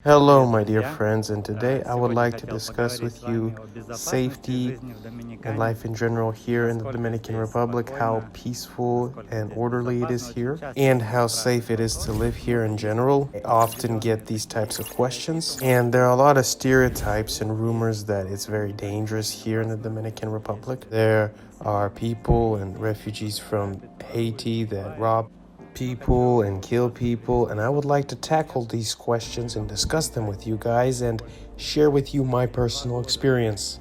Hello, my dear friends, and today I would like to discuss with you safety and life in general here in the Dominican Republic, how peaceful and orderly it is here, and how safe it is to live here in general. I often get these types of questions, and there are a lot of stereotypes and rumors that it's very dangerous here in the Dominican Republic. There are people and refugees from Haiti that rob people and kill people, and I would like to tackle these questions and discuss them with you guys and share with you my personal experience.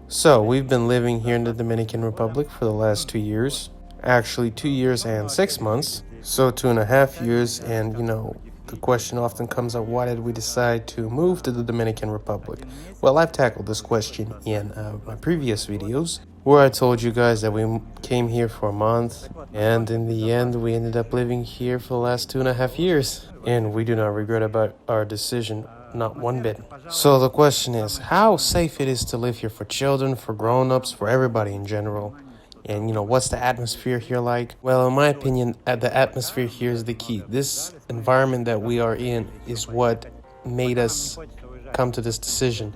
So, we've been living here in the Dominican Republic for the last 2 years. Actually, 2 years and 6 months. So, 2.5 years, and the question often comes up, why did we decide to move to the Dominican Republic? Well, I've tackled this question in my previous videos, where I told you guys that we came here for a month, and in the end, we ended up living here for the last 2.5 years. And we do not regret about our decision, not one bit. So the question is, how safe it is to live here for children, for grown-ups, for everybody in general? And what's the atmosphere here like? Well, in my opinion, the atmosphere here is the key. This environment that we are in is what made us come to this decision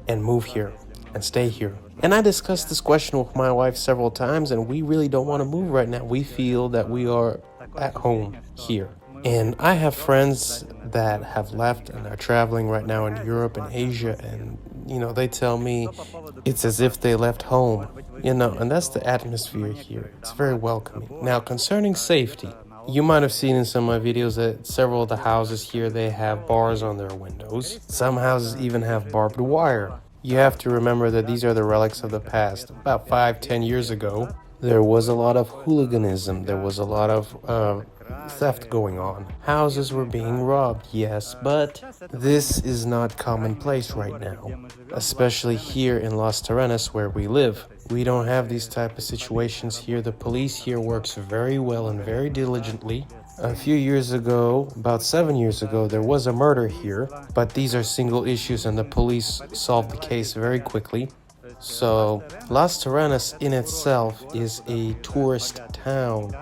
and move here and stay here. And I discussed this question with my wife several times, and we really don't want to move right now. We feel that we are at home here. And I have friends that have left and are traveling right now in Europe and Asia, and they tell me it's as if they left home, and that's the atmosphere here. It's very welcoming. Now, concerning safety, you might have seen in some of my videos that several of the houses here, they have bars on their windows. Some houses even have barbed wire. You have to remember that these are the relics of the past. About 5-10 years ago, there was a lot of hooliganism. There was a lot of theft going on. Houses were being robbed, yes, but this is not commonplace right now, especially here in Las Terrenas where we live. We don't have these type of situations here. The police here works very well and very diligently. A few years ago, about 7 years ago, there was a murder here, but these are single issues and the police solved the case very quickly. So, Las Terrenas in itself is a tourist town.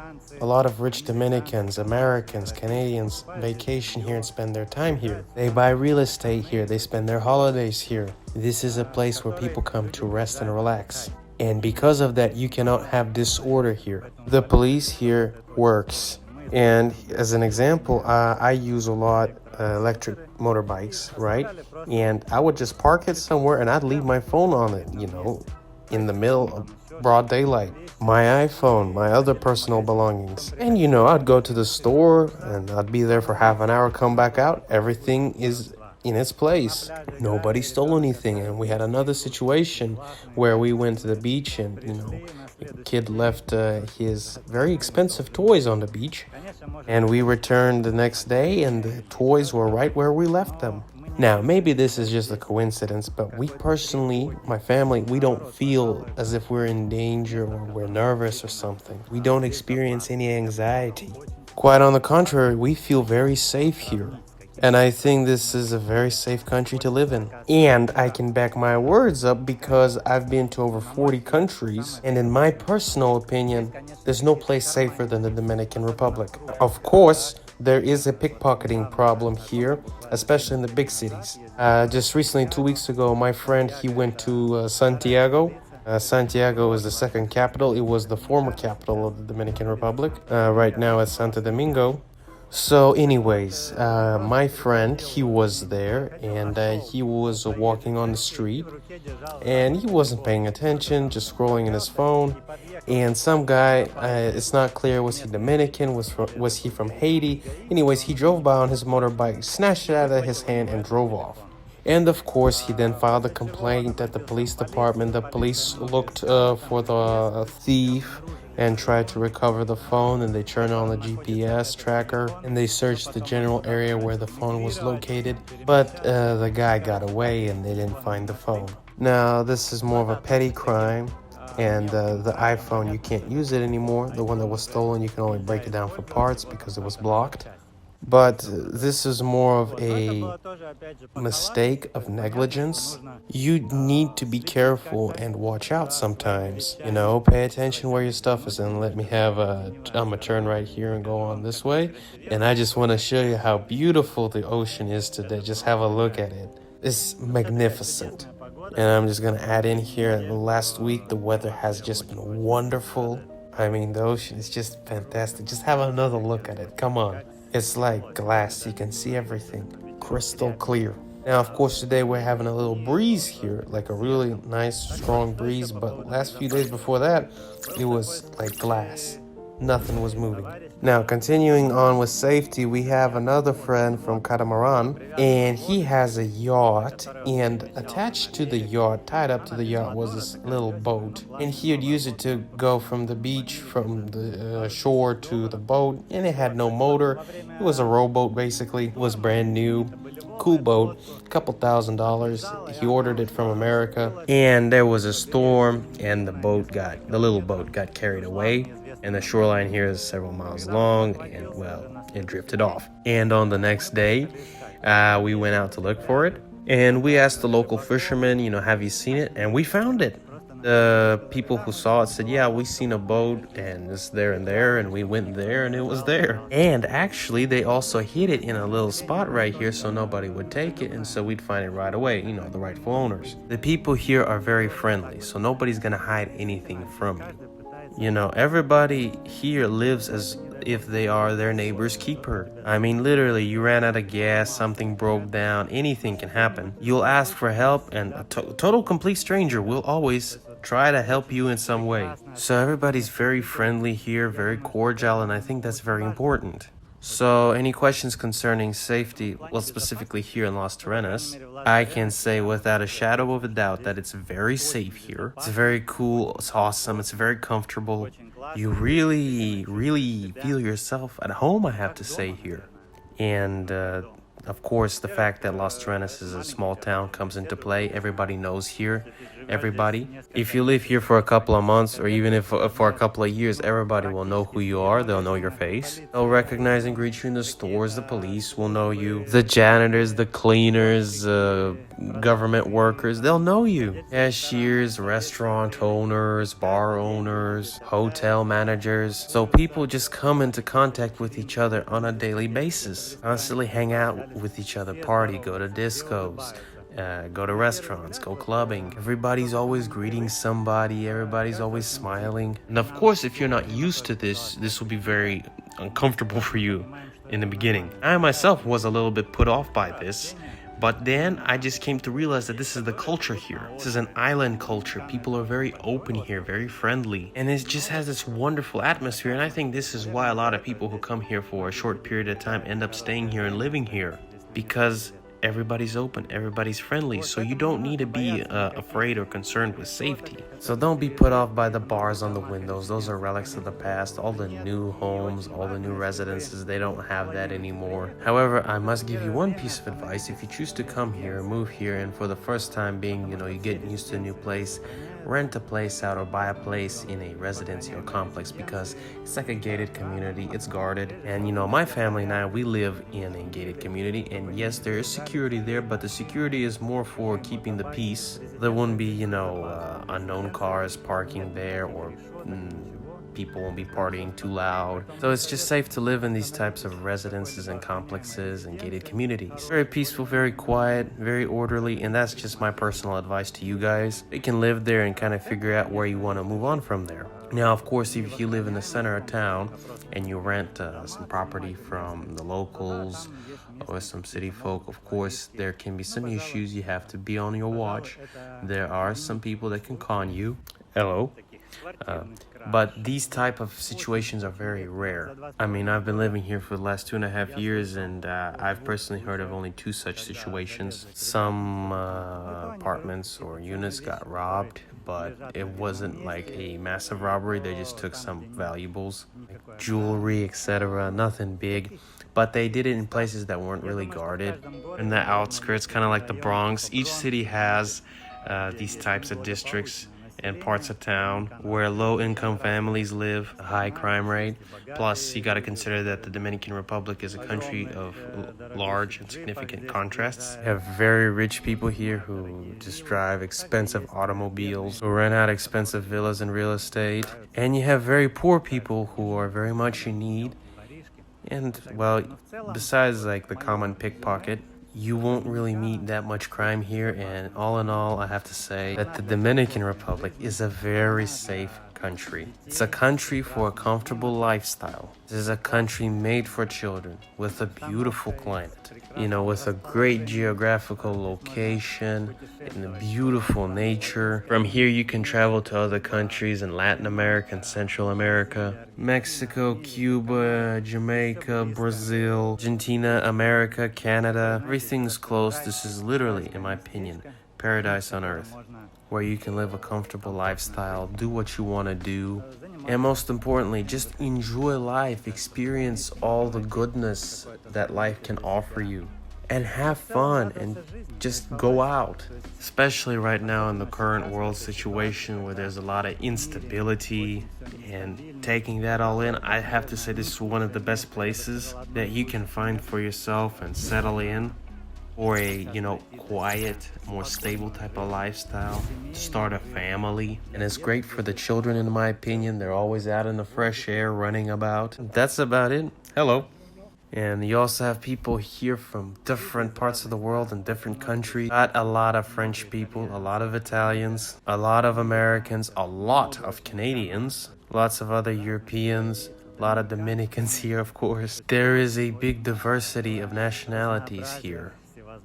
A lot of rich Dominicans, Americans, Canadians vacation here and spend their time here. They buy real estate here, they spend their holidays here. This is a place where people come to rest and relax. And because of that, you cannot have disorder here. The police here works. And as an example, I use a lot electric motorbikes, right? And I would just park it somewhere and I'd leave my phone on it, in the middle of broad daylight. My iPhone, my other personal belongings. And I'd go to the store and I'd be there for half an hour, come back out. Everything is in its place. Nobody stole anything. And we had another situation where we went to the beach and, a kid left his very expensive toys on the beach. And we returned the next day and the toys were right where we left them. Now, maybe this is just a coincidence, but we personally, my family, we don't feel as if we're in danger or we're nervous or something. We don't experience any anxiety. Quite on the contrary, we feel very safe here. And I think this is a very safe country to live in. And I can back my words up because I've been to over 40 countries. And in my personal opinion, there's no place safer than the Dominican Republic. Of course, there is a pickpocketing problem here, especially in the big cities. Just recently, 2 weeks ago, my friend, he went to Santiago. Santiago is the second capital. It was the former capital of the Dominican Republic. Right now it's Santo Domingo. So anyways, my friend, he was there and he was walking on the street and he wasn't paying attention, just scrolling in his phone. And some guy, it's not clear, was he Dominican, was he from Haiti? Anyways, he drove by on his motorbike, snatched it out of his hand and drove off. And of course, he then filed a complaint at the police department. The police looked for the thief and tried to recover the phone, and they turned on the GPS tracker and they searched the general area where the phone was located, but the guy got away and they didn't find the phone. Now, this is more of a petty crime, and the iPhone, you can't use it anymore. The one that was stolen, you can only break it down for parts because it was blocked. But this is more of a mistake of negligence. You need to be careful and watch out sometimes. You know, pay attention where your stuff is. And let me have I'm gonna turn right here and go on this way. And I just want to show you how beautiful the ocean is today. Just have a look at it. It's magnificent. And I'm just gonna add in here, last week the weather has just been wonderful. I mean, the ocean is just fantastic. Just have another look at it. Come on. It's like glass. You can see everything crystal clear. Now, of course, today we're having a little breeze here, like a really nice, strong breeze. But last few days before that, it was like glass. Nothing was moving. Now, continuing on with safety, we have another friend from Catamaran, and he has a yacht, and attached to the yacht, tied up to the yacht, was this little boat, and he would use it to go from the beach, from the shore to the boat, and it had no motor. It was a rowboat, basically. It was brand new. Cool boat, couple $1,000s. He ordered it from America, and there was a storm, and the little boat got carried away. And the shoreline here is several miles long, and well, it drifted off. And on the next day, we went out to look for it, and we asked the local fishermen, have you seen it? And we found it. The people who saw it said, yeah, we seen a boat, and it's there and there, and we went there, and it was there. And actually, they also hid it in a little spot right here so nobody would take it, and so we'd find it right away, the rightful owners. The people here are very friendly, so nobody's gonna hide anything from you. Everybody here lives as if they are their neighbor's keeper. I mean, literally, you ran out of gas, something broke down, anything can happen. You'll ask for help, and a total complete stranger will always try to help you in some way. So everybody's very friendly here, very cordial, and I think that's very important. So any questions concerning safety, well, specifically here in Las Terrenas, I can say without a shadow of a doubt that it's very safe here. It's very cool, it's awesome, it's very comfortable. You really, really feel yourself at home, I have to say, here. And of course, the fact that Las Terrenas is a small town comes into play. Everybody knows here. Everybody. If you live here for a couple of months, or even if for a couple of years, everybody will know who you are. They'll know your face. They'll recognize and greet you in the stores. The police will know you. The janitors, the cleaners, government workers, they'll know you. Cashiers, restaurant owners, bar owners, hotel managers. So people just come into contact with each other on a daily basis. Constantly hang out with each other, party, go to discos, go to restaurants, go clubbing. Everybody's always greeting somebody. Everybody's always smiling. And of course, if you're not used to this will be very uncomfortable for you in the beginning. I myself was a little bit put off by this. But then I just came to realize that this is the culture here. This is an island culture. People are very open here, very friendly. And it just has this wonderful atmosphere. And I think this is why a lot of people who come here for a short period of time end up staying here and living here. Because everybody's open, everybody's friendly, so you don't need to be afraid or concerned with safety. So don't be put off by the bars on the windows. Those are relics of the past. All the new homes, all the new residences, they don't have that anymore. However, I must give you one piece of advice. If you choose to come here, move here, and for the first time being, you get used to a new place, rent a place out or buy a place in a residency or complex, because it's like a gated community. It's guarded, and my family and I, we live in a gated community, and yes, there is security there, but the security is more for keeping the peace. There wouldn't be unknown cars parking there, or people won't be partying too loud. So it's just safe to live in these types of residences and complexes and gated communities. Very peaceful, very quiet, very orderly, and that's just my personal advice to you guys. You can live there and kind of figure out where you want to move on from there. Now, of course, if you live in the center of town and you rent some property from the locals or some city folk, of course, there can be some issues. You have to be on your watch. There are some people that can con you. Hello. But these type of situations are very rare. I mean, I've been living here for the last 2.5 years, and I've personally heard of only 2 such situations. Some apartments or units got robbed, but it wasn't like a massive robbery. They just took some valuables, like jewelry, etc. Nothing big. But they did it in places that weren't really guarded. In the outskirts, kind of like the Bronx. Each city has these types of districts. and parts of town where low-income families live, a high crime rate. Plus, you got to consider that the Dominican Republic is a country of large and significant contrasts. You have very rich people here who just drive expensive automobiles, who rent out expensive villas and real estate. And you have very poor people who are very much in need. And, well, besides like the common pickpocket, you won't really meet that much crime here, and all in all, I have to say that the Dominican Republic is a very safe country. It's a country for a comfortable lifestyle. This is a country made for children with a beautiful climate, with a great geographical location and a beautiful nature. From here, you can travel to other countries in Latin America and Central America, Mexico, Cuba, Jamaica, Brazil, Argentina, America, Canada. Everything's close. This is literally, in my opinion, paradise on earth, where you can live a comfortable lifestyle, do what you want to do, and most importantly, just enjoy life, experience all the goodness that life can offer you, and have fun, and just go out. Especially right now in the current world situation where there's a lot of instability, and taking that all in, I have to say this is one of the best places that you can find for yourself and settle in. Or a, quiet, more stable type of lifestyle, start a family. And it's great for the children, in my opinion. They're always out in the fresh air, running about. That's about it. Hello. And you also have people here from different parts of the world and different countries. Got a lot of French people, a lot of Italians, a lot of Americans, a lot of Canadians, lots of other Europeans, a lot of Dominicans here, of course. There is a big diversity of nationalities here.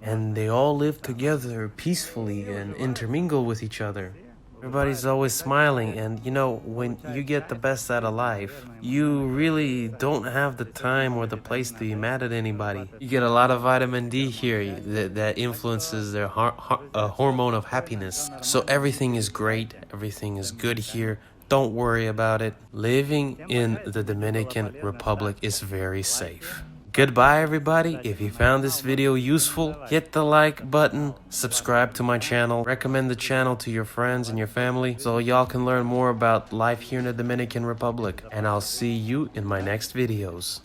And they all live together peacefully and intermingle with each other. Everybody's always smiling, and when you get the best out of life, you really don't have the time or the place to be mad at anybody. You get a lot of vitamin D here that influences their hormone of happiness. So everything is great, everything is good here. Don't worry about it. Living in the Dominican Republic is very safe. Goodbye, everybody. If you found this video useful, hit the like button, subscribe to my channel, recommend the channel to your friends and your family so y'all can learn more about life here in the Dominican Republic. And I'll see you in my next videos.